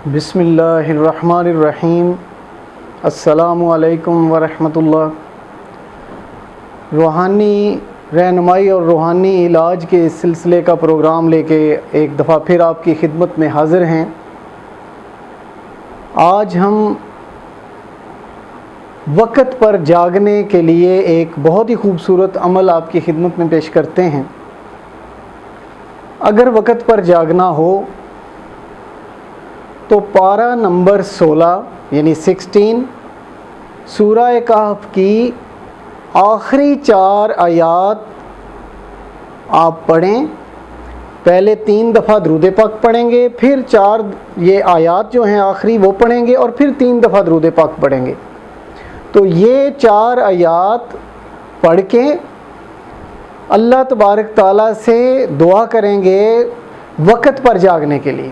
بسم اللہ الرحمن الرحیم۔ السلام علیکم ورحمۃ اللہ۔ روحانی رہنمائی اور روحانی علاج کے اس سلسلے کا پروگرام لے کے ایک دفعہ پھر آپ کی خدمت میں حاضر ہیں۔ آج ہم وقت پر جاگنے کے لیے ایک بہت ہی خوبصورت عمل آپ کی خدمت میں پیش کرتے ہیں۔ اگر وقت پر جاگنا ہو تو پارہ نمبر 16 یعنی 16 سورہ کہف کی آخری 4 آیات آپ پڑھیں۔ پہلے 3 دفعہ درود پاک پڑھیں گے، پھر 4 یہ آیات جو ہیں آخری وہ پڑھیں گے، اور پھر 3 دفعہ درود پاک پڑھیں گے۔ تو یہ 4 آیات پڑھ کے اللہ تبارک تعالیٰ سے دعا کریں گے وقت پر جاگنے کے لیے،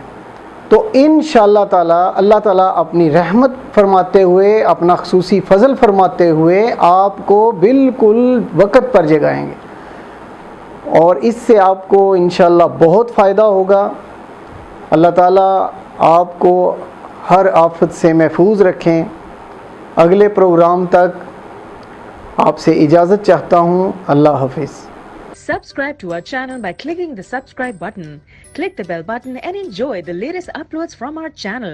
تو انشاءاللہ تعالیٰ اللہ تعالیٰ اپنی رحمت فرماتے ہوئے، اپنا خصوصی فضل فرماتے ہوئے آپ کو بالکل وقت پر جگائیں گے، اور اس سے آپ کو انشاءاللہ بہت فائدہ ہوگا۔ اللہ تعالیٰ آپ کو ہر آفت سے محفوظ رکھیں۔ اگلے پروگرام تک آپ سے اجازت چاہتا ہوں۔ اللہ حافظ۔ Subscribe to our channel by clicking the subscribe button. Click the bell button and enjoy the latest uploads from our channel.